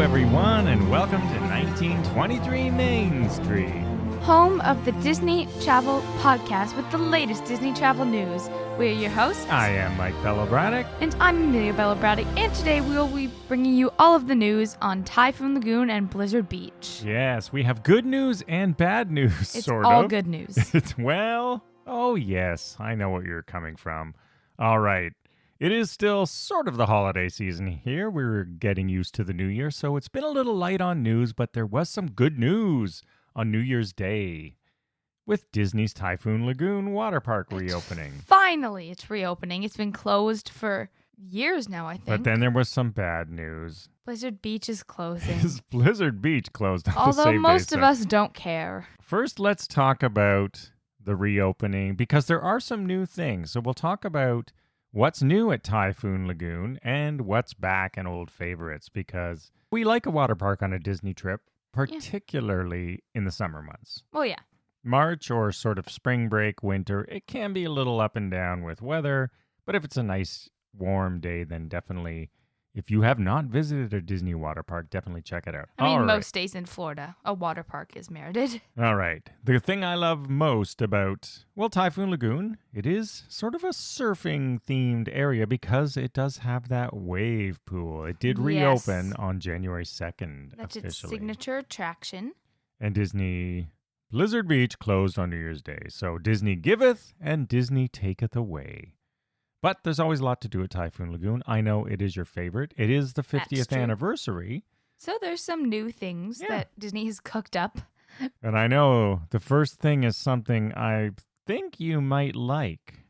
everyone, and welcome to 1923 Main Street. Home of the Disney Travel Podcast with the latest Disney travel news. We're your hosts. I am Mike Bello-Braddock. And I'm Amelia Bello-Braddock. And today we will be bringing you all of the news on Typhoon Lagoon and Blizzard Beach. Yes, we have good news and bad news, It's sort of. all good news. Oh yes, I know what you're coming from. All right. It is still sort of the holiday season here. We're getting used to the new year, so it's been a little light on news, but there was some good news on New Year's Day with Disney's Typhoon Lagoon water park reopening. Finally, it's reopening. It's been closed for years now, I think. But then there was some bad news. Blizzard Beach is closing. Is Blizzard Beach closed on the Although same most day, of us don't care. First, let's talk about the reopening, because there are some new things. So we'll talk about what's new at Typhoon Lagoon and what's back and old favorites, because we like a water park on a Disney trip, particularly in the summer months. Oh, yeah. March or sort of spring break, winter, it can be a little up and down with weather, but if it's a nice warm day, then definitely, if you have not visited a Disney water park, definitely check it out. I mean, most days in Florida, a water park is merited. All right. The thing I love most about, Typhoon Lagoon, it is sort of a surfing-themed area because it does have that wave pool. It did reopen on January 2nd, That's officially. its signature attraction. And Disney Blizzard Beach closed on New Year's Day. So Disney giveth and Disney taketh away. But there's always a lot to do at Typhoon Lagoon. I know it is your favorite. It is the 50th anniversary. So there's some new things that Disney has cooked up. And I know the first thing is something I think you might like.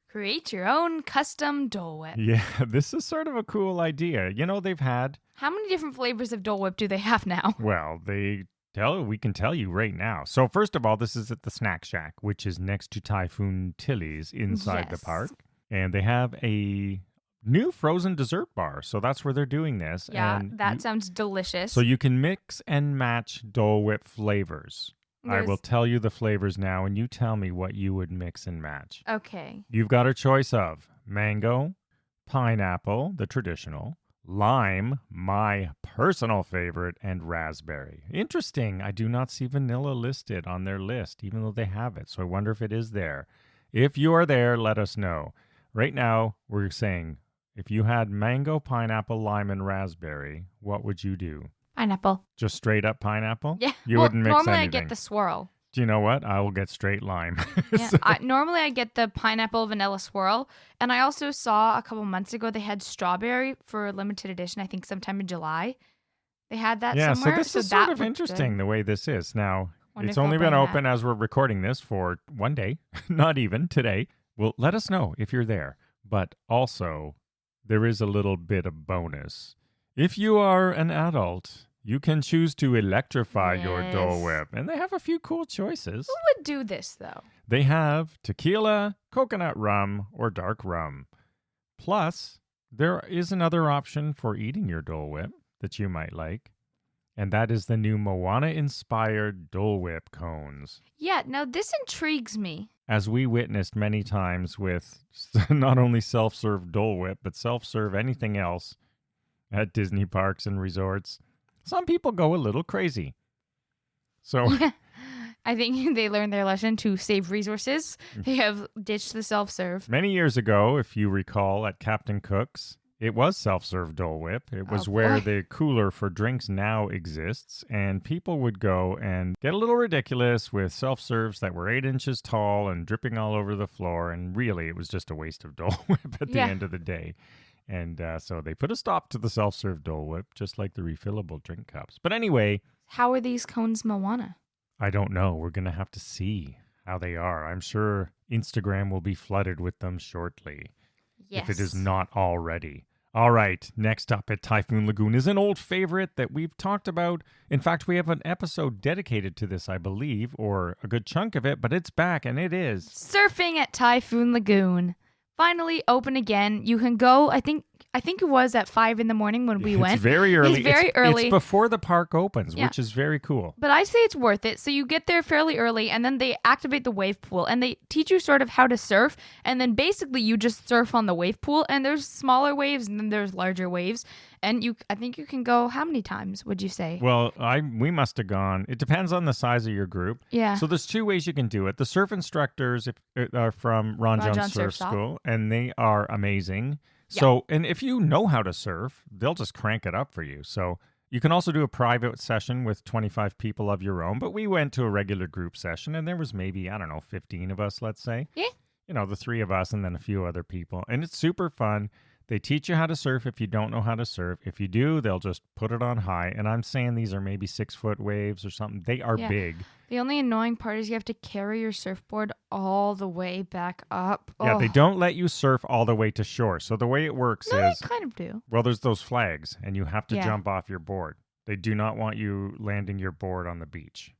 Create your own custom Dole Whip. Yeah, this is sort of a cool idea. You know, they've had... How many different flavors of Dole Whip do they have now? Well, we can tell you right now. So first of all, this is at the Snack Shack, which is next to Typhoon Tilly's inside the park. And they have a new frozen dessert bar. So that's where they're doing this. Yeah, and that sounds delicious. So you can mix and match Dole Whip flavors. I will tell you the flavors now, and you tell me what you would mix and match. Okay. You've got a choice of mango, pineapple, the traditional, lime, my personal favorite, and raspberry. Interesting. I do not see vanilla listed on their list, even though they have it. So I wonder if it is there. If you are there, let us know. Right now, we're saying, if you had mango, pineapple, lime, and raspberry, what would you do? Pineapple. Just straight up pineapple? Yeah. You wouldn't mix normally anything. I get the swirl. Do you know what? I will get straight lime. Yeah, normally I get the pineapple vanilla swirl. And I also saw a couple months ago they had strawberry for a limited edition, I think sometime in July. They had that somewhere. So this is sort of interesting the way this is. Now, it's only been open as we're recording this for one day, not even today. Well, let us know if you're there. But also, there is a little bit of bonus. If you are an adult, you can choose to electrify your Dole Whip. And they have a few cool choices. Who would do this, though? They have tequila, coconut rum, or dark rum. Plus, there is another option for eating your Dole Whip that you might like. And that is the new Moana-inspired Dole Whip cones. Yeah, now this intrigues me. As we witnessed many times with not only self-serve Dole Whip, but self-serve anything else at Disney parks and resorts, some people go a little crazy. So yeah, I think they learned their lesson to save resources. They have ditched the self-serve. Many years ago, if you recall, at Captain Cook's, it was self-serve Dole Whip. It was where the cooler for drinks now exists, and people would go and get a little ridiculous with self-serves that were 8 inches tall and dripping all over the floor, and really it was just a waste of Dole Whip at the end of the day. And so they put a stop to the self-serve Dole Whip, just like the refillable drink cups. But anyway... How are these cones Moana? I don't know. We're going to have to see how they are. I'm sure Instagram will be flooded with them shortly. Yes. If it is not already. All right, next up at Typhoon Lagoon is an old favorite that we've talked about. In fact, we have an episode dedicated to this, I believe, or a good chunk of it, but it's back, and it is... Surfing at Typhoon Lagoon. Finally open again. You can go, I think I think it was at 5 a.m. when we went. It's very early. It's very early. It's before the park opens, which is very cool. But I'd say it's worth it. So you get there fairly early, and then they activate the wave pool, and they teach you sort of how to surf, and then basically you just surf on the wave pool, and there's smaller waves, and then there's larger waves, and I think you can go, how many times would you say? Well, we must have gone. It depends on the size of your group. Yeah. So there's 2 ways you can do it. The surf instructors are from Ron Jones Surf School, and they are amazing. So, and if you know how to surf, they'll just crank it up for you. So you can also do a private session with 25 people of your own. But we went to a regular group session, and there was maybe, 15 of us, let's say. Yeah. The 3 of us and then a few other people. And it's super fun. They teach you how to surf if you don't know how to surf. If you do, they'll just put it on high. And I'm saying these are maybe 6-foot waves or something. They are big. The only annoying part is you have to carry your surfboard all the way back up. Yeah, they don't let you surf all the way to shore. So the way it works is... they kind of do. Well, there's those flags, and you have to jump off your board. They do not want you landing your board on the beach.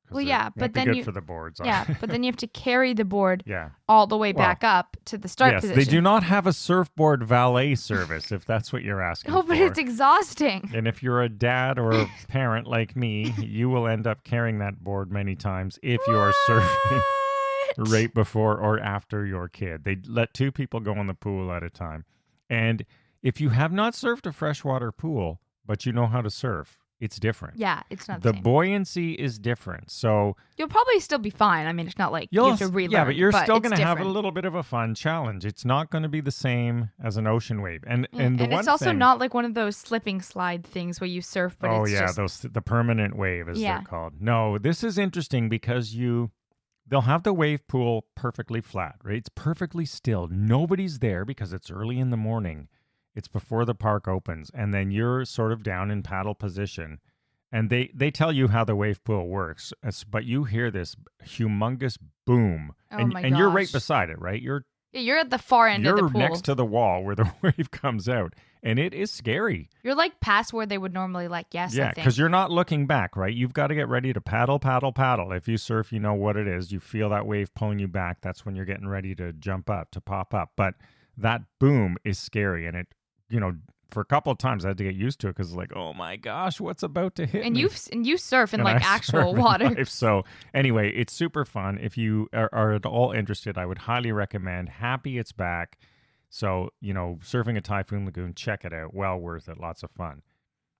Well, yeah, but then good for the boards. Yeah, but then you have to carry the board yeah. all the way back up to the start position. Yes, they do not have a surfboard valet service, if that's what you're asking but it's exhausting. And if you're a dad or a parent like me, you will end up carrying that board many times if you are surfing right before or after your kid. They let 2 people go in the pool at a time. And if you have not surfed a freshwater pool, but you know how to surf, it's different. Yeah, it's not the same. buoyancy is different. So you'll probably still be fine. I mean, it's not like you have to relearn. Yeah, but you're still going to have a little bit of a fun challenge. It's not going to be the same as an ocean wave. And it's also not like one of those slipping slide things where you surf, but the permanent wave as they're called. No, this is interesting because they'll have the wave pool perfectly flat, right? It's perfectly still. Nobody's there because it's early in the morning. It's before the park opens, and then you're sort of down in paddle position, and they tell you how the wave pool works, but you hear this humongous boom, and you're right beside it, right? You're at the far end of the pool. You're next to the wall where the wave comes out, and it is scary. You're like past where they would normally Yeah, because you're not looking back, right? You've got to get ready to paddle, paddle, paddle. If you surf, you know what it is. You feel that wave pulling you back. That's when you're getting ready to jump up, to pop up. But that boom is scary, and it for a couple of times I had to get used to it because like, oh my gosh, what's about to hit me? You surf in actual water. So anyway, it's super fun. If you are at all interested, I would highly recommend. Happy it's back. So, surfing at Typhoon Lagoon, check it out. Well worth it. Lots of fun.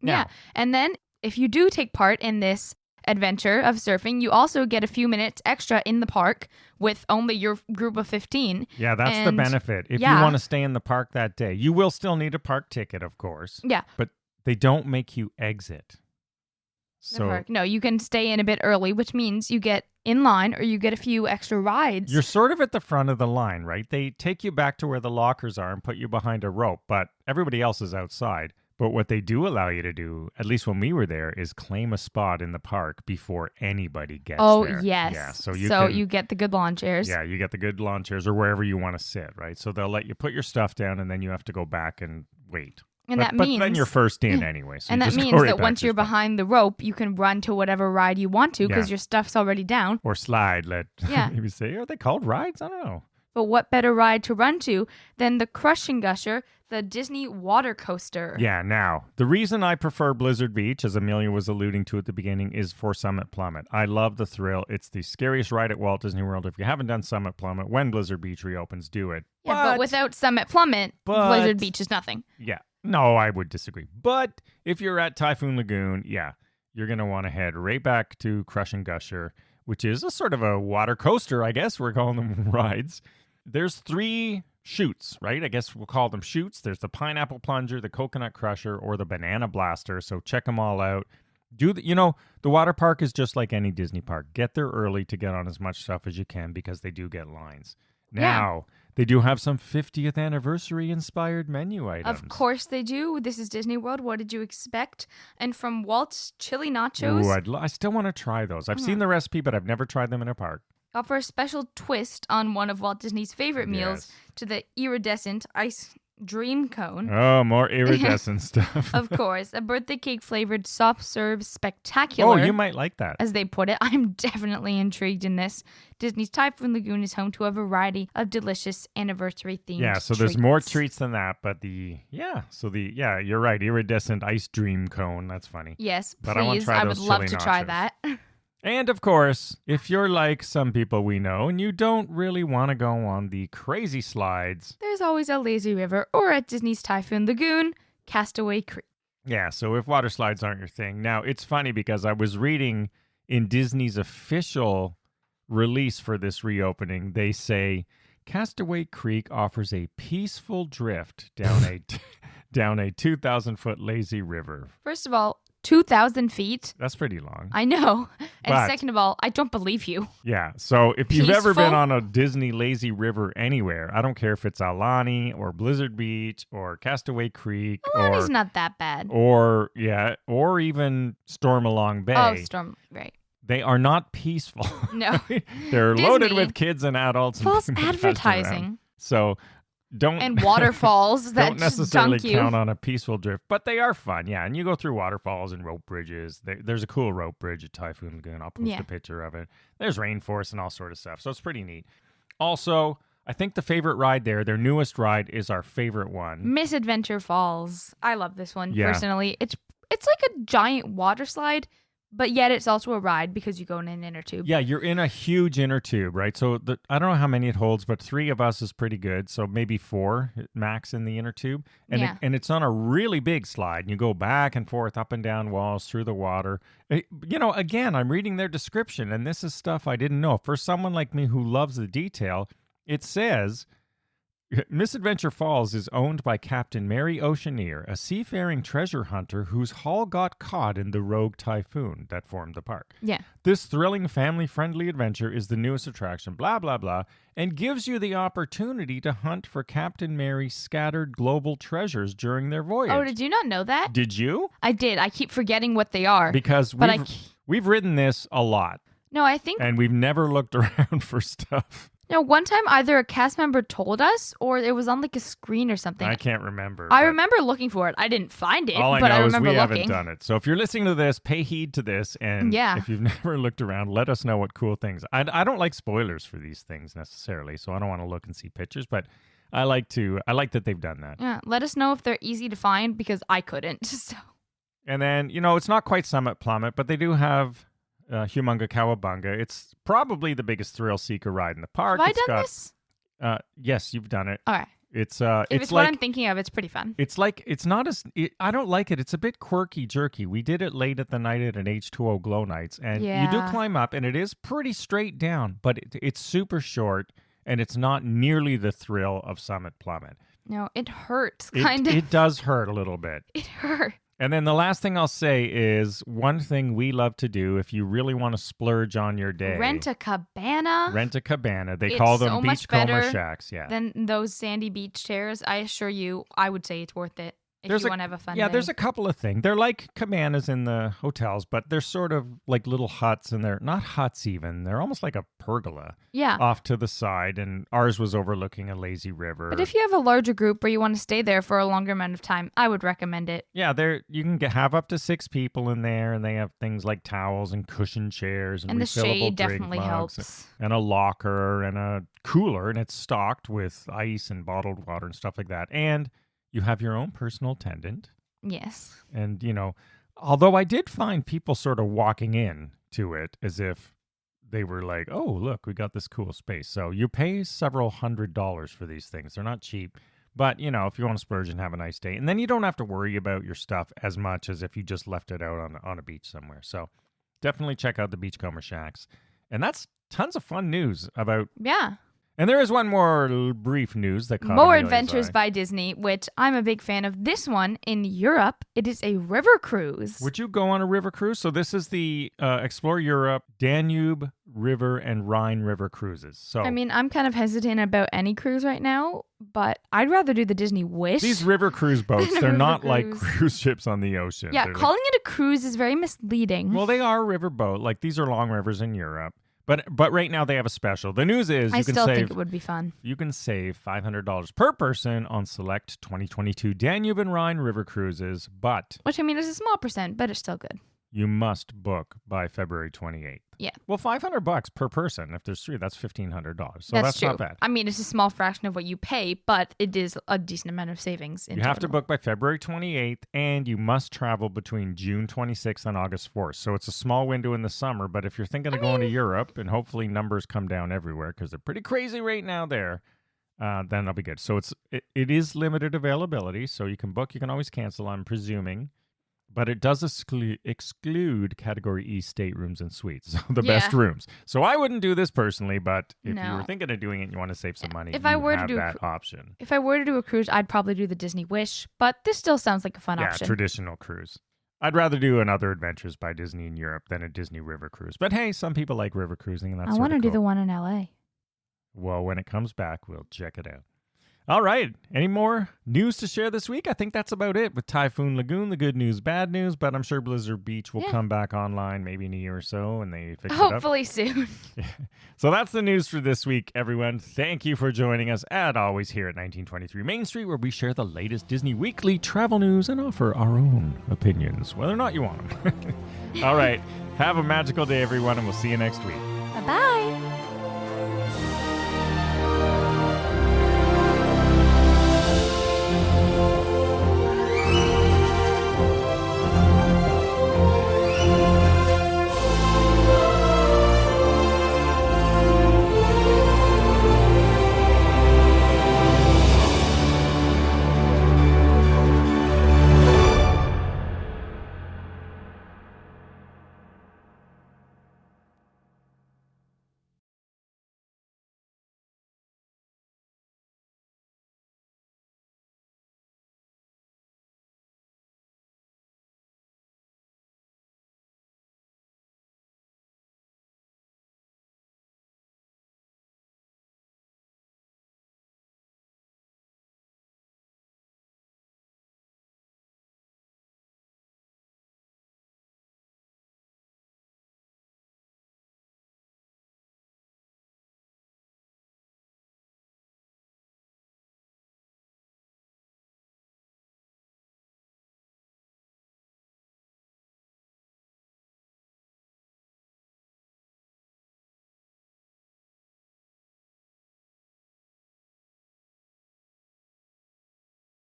Yeah. And then if you do take part in this adventure of surfing, you also get a few minutes extra in the park with only your group of 15. Yeah, that's the benefit. If you want to stay in the park that day, you will still need a park ticket, of course. Yeah. But they don't make you exit. So no, you can stay in a bit early, which means you get in line or you get a few extra rides. You're sort of at the front of the line, right? They take you back to where the lockers are and put you behind a rope, but everybody else is outside. But what they do allow you to do, at least when we were there, is claim a spot in the park before anybody gets there. Oh, yes. Yeah, so you get the good lawn chairs. Yeah, you get the good lawn chairs or wherever you want to sit, right? So they'll let you put your stuff down and then you have to go back and wait. But then you're first in anyway. So and that means that once you're behind the rope, you can run to whatever ride you want to because your stuff's already down. Or slide, maybe say. Are they called rides? I don't know. But what better ride to run to than the Crushing Gusher, the Disney water coaster? Yeah, now, the reason I prefer Blizzard Beach, as Amelia was alluding to at the beginning, is for Summit Plummet. I love the thrill. It's the scariest ride at Walt Disney World. If you haven't done Summit Plummet, when Blizzard Beach reopens, do it. Yeah, but without Summit Plummet, Blizzard Beach is nothing. Yeah. No, I would disagree. But if you're at Typhoon Lagoon, you're going to want to head right back to Crushing Gusher, which is a sort of a water coaster, I guess. We're calling them rides. There's 3 chutes, right? I guess we'll call them chutes. There's the Pineapple Plunger, the Coconut Crusher, or the Banana Blaster. So check them all out. The water park is just like any Disney park. Get there early to get on as much stuff as you can because they do get lines. Now, they do have some 50th anniversary inspired menu items. Of course they do. This is Disney World. What did you expect? And from Walt's Chili Nachos. Ooh, I still want to try those. I've seen the recipe, but I've never tried them in a park. Offer a special twist on one of Walt Disney's favorite meals to the iridescent ice dream cone. Oh, more iridescent stuff. Of course, a birthday cake flavored soft serve spectacular. Oh, you might like that. As they put it. I'm definitely intrigued in this. Disney's Typhoon Lagoon is home to a variety of delicious anniversary themed Yeah, so there's more treats than that, but you're right, iridescent ice dream cone. That's funny. Yes, but please. I would love to try that. And of course, if you're like some people we know and you don't really want to go on the crazy slides, there's always a lazy river or at Disney's Typhoon Lagoon, Castaway Creek. Yeah, so if water slides aren't your thing. Now, it's funny because I was reading in Disney's official release for this reopening, they say Castaway Creek offers a peaceful drift down a 2,000-foot lazy river. First of all, 2,000 feet. That's pretty long. I know. And But- second of all, I don't believe you. Yeah, so if you've ever been Peaceful? on a Disney lazy river anywhere, I don't care if it's Aulani or Blizzard Beach or Castaway Creek Alani's not that bad. or even Stormalong Bay, Oh, Storm. Right. they are not peaceful. No. They're loaded Disney. with kids and adults. And False people passing advertising. around. So don't And waterfalls that don't just necessarily dunk you. count on a peaceful drift, but they are fun. Yeah, and you go through waterfalls and rope bridges. There's a cool rope bridge at Typhoon Lagoon. I'll post Yeah. a picture of it. There's rainforest and all sort of stuff, so it's pretty neat. Also, I think the favorite ride there, their newest ride, is our favorite one. Misadventure Falls. I love this one Yeah. personally. It's like a giant water slide, but yet it's also a ride because you go in an inner tube. Yeah, you're in a huge inner tube, right? So I don't know how many it holds, but 3 of us is pretty good. So maybe 4 max in the inner tube. And, Yeah. and it's on a really big slide. And you go back and forth, up and down walls, through the water. Again, I'm reading their description, and this is stuff I didn't know. For someone like me who loves the detail, it says Misadventure Falls is owned by Captain Mary Oceaneer, a seafaring treasure hunter whose hull got caught in the rogue typhoon that formed the park. Yeah. This thrilling, family-friendly adventure is the newest attraction, blah, blah, blah, and gives you the opportunity to hunt for Captain Mary's scattered global treasures during their voyage. Oh, did you not know that? Did you? I did. I keep forgetting what they are. Because But we've ridden this a lot, No, I think and we've never looked around for stuff. no. One time, either a cast member told us, or it was on like a screen or something. I can't remember. I but remember looking for it. I didn't find it, all I but know I is remember we looking. haven't done it. So if you're listening to this, pay heed to this, and Yeah. if you've never looked around, let us know what cool things. I don't like spoilers for these things necessarily, so I don't want to look and see pictures, but I like that they've done that. Yeah, let us know if they're easy to find because I couldn't. So And then, it's not quite Summit Plummet, but they do have Humunga Cowabunga. It's probably the biggest thrill seeker ride in the park. have I It's done got, this? Yes, you've done it. All right. It's If it's like what I'm thinking of, it's pretty fun. it's like it's not as I don't like it. It's a bit quirky, jerky. We did it late at the night at an H2O Glow Nights, and you do Yeah. climb up, and it is pretty straight down, but it's super short, and it's not nearly the thrill of Summit Plummet. No, it hurts, It, kind of. it does hurt a little bit. It hurt. And then the last thing I'll say is one thing we love to do if you really want to splurge on your day. Rent a cabana. Rent a cabana. They It's call them so much beachcomber better shacks. Yeah. Than those sandy beach chairs. I assure you, I would say it's worth it if There's you a- want to have a fun Yeah, day. there's a couple of things. They're like cabanas in the hotels, but they're sort of like little huts, and they're not huts even. They're almost like a pergola Yeah. off to the side, and ours was overlooking a lazy river. But if you have a larger group where you want to stay there for a longer amount of time, I would recommend it. Yeah, you can have up to 6 people in there, and they have things like towels and cushion chairs and And the refillable shade drink definitely mugs helps. and a locker and a cooler, and it's stocked with ice and bottled water and stuff like that. And you have your own personal attendant. Yes. And, although I did find people sort of walking in to it as if they were like, oh, look, we got this cool space. So you pay several $100s for these things. They're not cheap. But, if you want to splurge and have a nice day. And then you don't have to worry about your stuff as much as if you just left it out on a beach somewhere. So definitely check out the Beachcomber Shacks. And that's tons of fun news about... Yeah. And there is one more brief news that caught More Amelia's Adventures eye. by Disney, which I'm a big fan of. This one in Europe, it is a river cruise. Would you go on a river cruise? So this is the Explore Europe, Danube River, and Rhine River cruises. So I mean, I'm kind of hesitant about any cruise right now, but I'd rather do the Disney Wish. these river cruise boats, than a they're river not like cruise. cruise ships on the ocean. Yeah, They're calling it a cruise is very misleading. well, they are a river boat. Like these are long rivers in Europe. But right now they have a special. The news is I still think it would be fun. You can save $500 per person on select 2022 Danube and Rhine river cruises, but Which, I mean, is a small percent, but it's still good. you must book by February 28th. Yeah. Well, $500 per person. If there's 3, that's $1,500. So that's true. not bad. I mean, it's a small fraction of what you pay, but it is a decent amount of savings. You have to book by February 28th, and you must travel between June 26th and August 4th. So it's a small window in the summer, but if you're thinking of going to Europe, and hopefully numbers come down everywhere because they're pretty crazy right now there, then that'll be good. So it is limited availability, so you can book. You can always cancel, I'm presuming. But it does exclude Category E staterooms and suites, so the best rooms. So I wouldn't do this personally, but if you were thinking of doing it and you want to save some money, you have that option. If I were to do a cruise, I'd probably do the Disney Wish, but this still sounds like a fun option. Yeah, traditional cruise. I'd rather do another Adventures by Disney in Europe than a Disney river cruise. But hey, some people like river cruising, and that's I want to do the one in LA. Well, when it comes back, we'll check it out. All right. Any more news to share this week? I think that's about it with Typhoon Lagoon, the good news, bad news, but I'm sure Blizzard Beach will come back online maybe in a year or so and they fix it up. Hopefully soon. So that's the news for this week, everyone. Thank you for joining us, as always, here at 1923 Main Street, where we share the latest Disney Weekly travel news and offer our own opinions, whether or not you want them. All right. Have a magical day, everyone, and we'll see you next week.